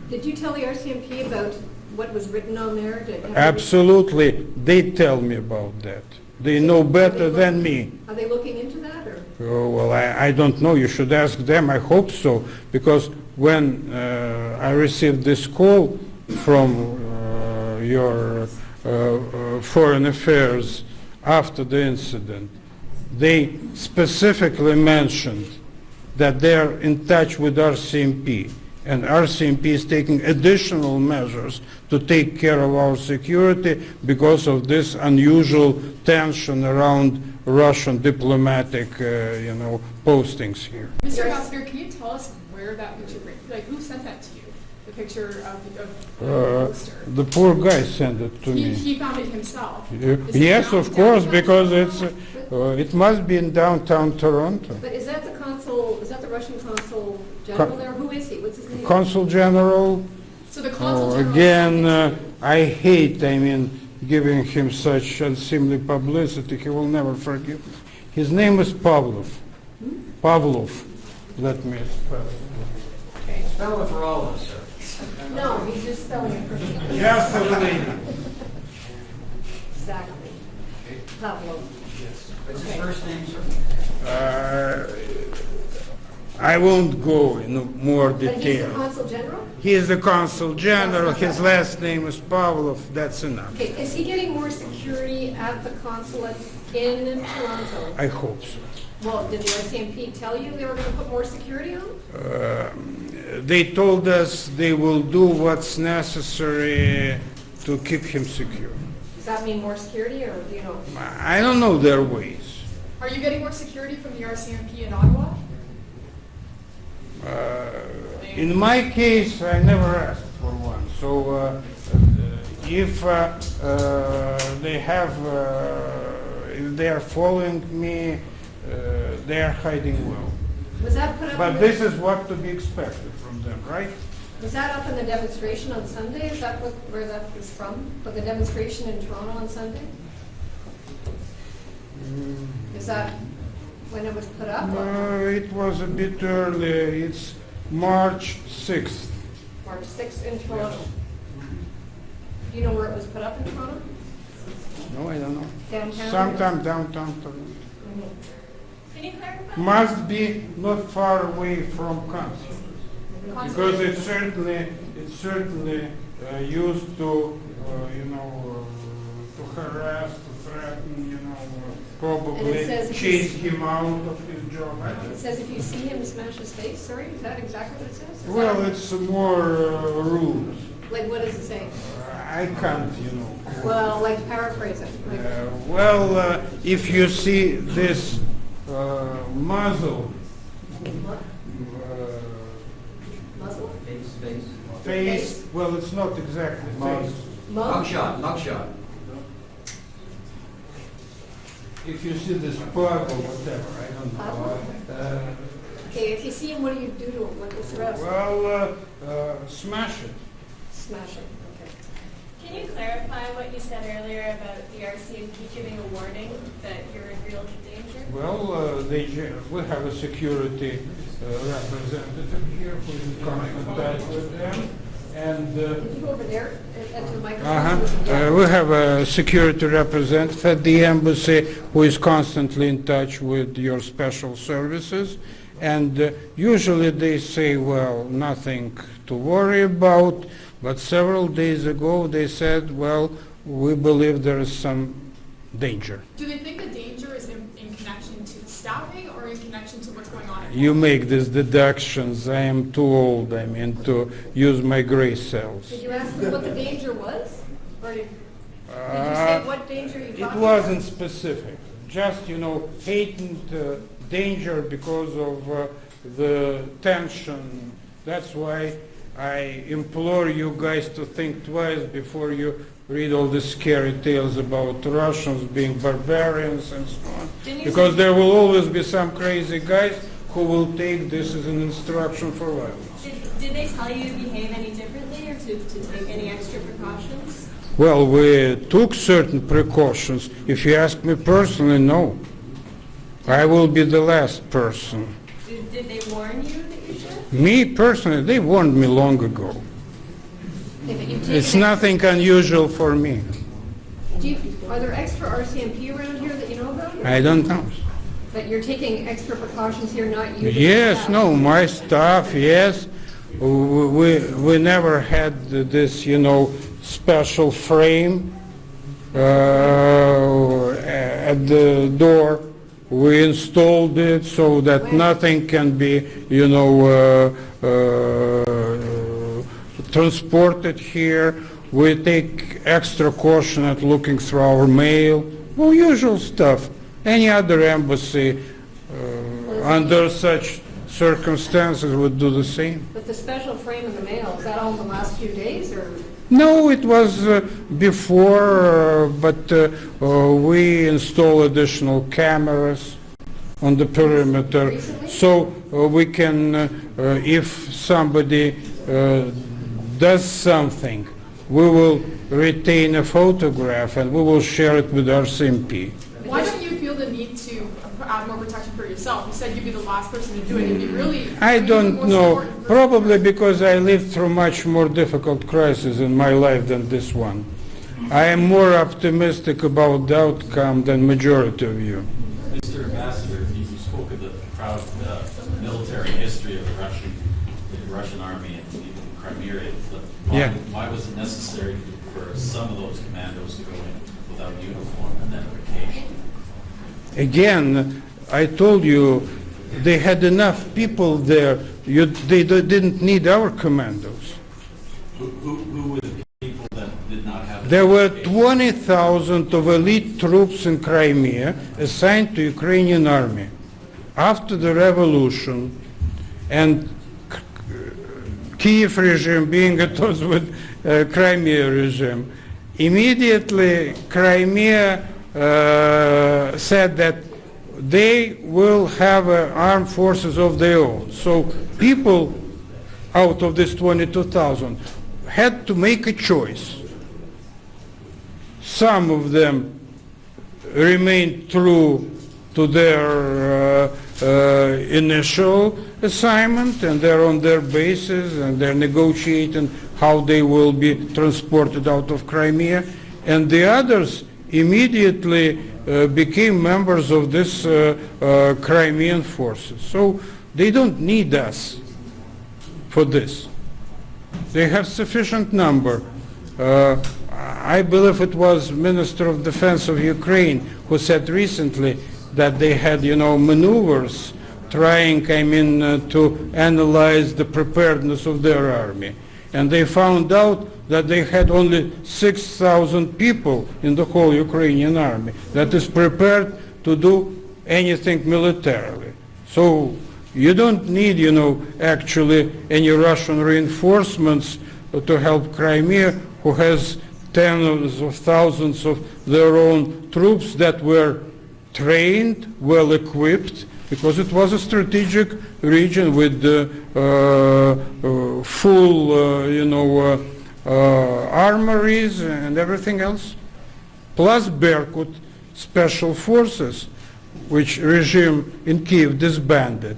Did you tell the RCMP about what was written on there? Absolutely, they tell me about that. They know better than me. Are they looking into that, or? Oh, well, I don't know. You should ask them. I hope so, because when I received this call from your Foreign Affairs after the incident, they specifically mentioned that they're in touch with RCMP, and RCMP is taking additional measures to take care of our security because of this unusual tension around Russian diplomatic, postings here. Mr. Ambassador, can you tell us where that picture, who sent that to you? The picture of the poster? The poor guy sent it to me. He found it himself. Yes, of course, because it must be in downtown Toronto. But is that the consul, is that the Russian consul general there? Who is he? What's his name? Consul General. So the consul general. Again, I hate, giving him such unseemly publicity. He will never forgive me. His name is Pavlov. Pavlov. Let me spell it. Spell it for all of us, sir. No, he's just spelling it for me. Just a lady. Exactly. Pavlov. What's his first name, sir? I won't go into more But he's the detail. consul general? He is the Consul General. His last name is Pavlov. That's enough. Okay, is he getting more security at the consulate in Toronto? I hope so. Well, did the RCMP tell you they were going to put more security on? They told us they will do what's necessary to keep him secure. Does that mean more security, or do you know? I don't know their ways. Are you getting more security from the RCMP in Ottawa? In my case, I never asked for one. So if if they are following me, they are hiding well. Was that put up? But this is what to be expected from them, right? Was that up in the demonstration on Sunday? Is that where that was from? For the demonstration in Toronto on Sunday? Is that when it was put up? Or It was a bit early. It's March 6th. March 6th in Toronto? Do you know where it was put up in Toronto? No, I don't know. Downtown? Sometime downtown Toronto. Mhm. Can you clarify? Must be not far away from council. Because it's certainly used to, to harass, to threaten, And it probably says if chase him out of his job. It says if you see him, smash his face. Sorry, is that exactly what it says? Is Well, that- it's more rude. Like, what does it say? I can't, Well, like, paraphrase it. Like, if you see this muzzle, muzzle? face, well, it's not exactly face. Mug? Mugshot. If you see this pug or whatever, I don't know. Okay, if you see him, what do you do to him? What's the rest? Smash it. Smash it, okay. Can you clarify what you said earlier about the RCMP giving a warning that you're in real danger? Well, we have a security representative here who is in contact with them. And Did you go over there at the microphone? we have a security representative at the embassy who is constantly in touch with your special services. And usually they say, well, nothing to worry about. But several days ago they said, well, we believe there is some danger. Do they think the danger is in connection to staffing or in connection to what's going on? You make these deductions. I am too old, to use my gray cells. Did you ask them what the danger was? Or did you say what danger you It thought? wasn't specific. Just, heightened danger because of the tension. That's why I implore you guys to think twice before you read all the scary tales about Russians being barbarians and so on. Because there will always be some crazy guys who will take this as an instruction for violence. Did they tell you to behave any differently or to take any extra precautions? Well, we took certain precautions. If you ask me personally, no. I will be the last person. Did they warn you that you should? Me personally, they warned me long ago. Okay, but you've taken It's nothing unusual for me. Are there extra RCMP around here that you know about? I don't know. But you're taking extra precautions here, not you? Yes, no, my staff, yes. We never had this, special frame at the door. We installed it so that nothing can be, transported here. We take extra caution at looking through our mail. Well, usual stuff. Any other embassy under such circumstances would do the same. But the special frame in the mail, is that all in the last few days, or? No, it was before, but we install additional cameras on the perimeter. Recently? So we can, if somebody does something, we will retain a photograph and we will share it with our CMP. Why don't you feel the need to add more protection for yourself? You said you'd be the last person to do it. It'd be really. I are you the don't most know, important person? probably because I lived through much more difficult crises in my life than this one. I am more optimistic about the outcome than majority of you. Mr. Ambassador, you spoke of the proud military history of the Russian army and even Crimea. Yeah. Why was it necessary for some of those commandos to go in without uniform and then vacation? Again, I told you, they had enough people there. They didn't need our commandos. Who were the people that did not have? There were vacation? 20,000 of elite troops in Crimea assigned to Ukrainian army. After the revolution and Kiev regime being at odds with Crimea regime, immediately Crimea said that they will have armed forces of their own. So people out of this 22,000 had to make a choice. Some of them remained true to their initial assignment, and they're on their bases, and they're negotiating how they will be transported out of Crimea. And the others immediately became members of this Crimean forces. So they don't need us for this. They have sufficient number. I believe it was Minister of Defense of Ukraine who said recently that they had, maneuvers trying, to analyze the preparedness of their army. And they found out that they had only 6,000 people in the whole Ukrainian army that is prepared to do anything militarily. So you don't need, actually any Russian reinforcements to help Crimea, who has tens of thousands of their own troops that were trained, well equipped, because it was a strategic region with full, armories and everything else, plus Berkut special forces, which regime in Kiev disbanded.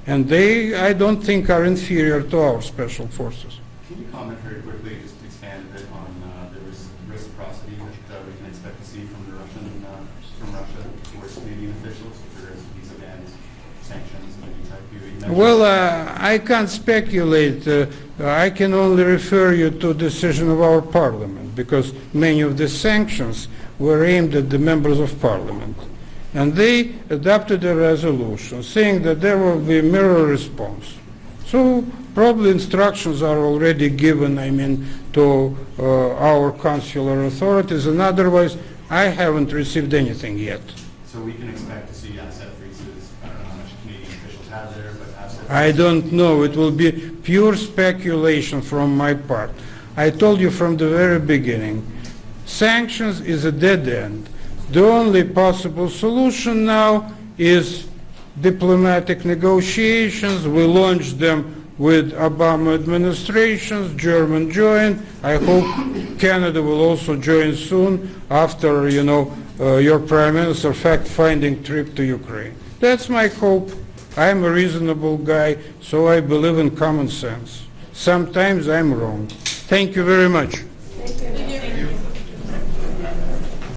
And they, I don't think, are inferior to our special forces. Can you comment very quickly, just to expand a bit on the reciprocity that we can expect to see from Russia towards Canadian officials, if there is visa bans, sanctions, and any type you mentioned? Well, I can't speculate. I can only refer you to decision of our parliament, because many of the sanctions were aimed at the members of parliament. And they adopted a resolution saying that there will be a mirror response. So probably instructions are already given, to our consular authorities, and otherwise I haven't received anything yet. So we can expect to see asset freezes. I don't know how much Canadian officials have there, but asset I don't know. It will be pure speculation from my part. I told you from the very beginning, sanctions is a dead end. The only possible solution now is diplomatic negotiations. We launched them with Obama administrations. German joined. I hope Canada will also join soon after, your Prime Minister fact-finding trip to Ukraine. That's my hope. I'm a reasonable guy, so I believe in common sense. Sometimes I'm wrong. Thank you very much.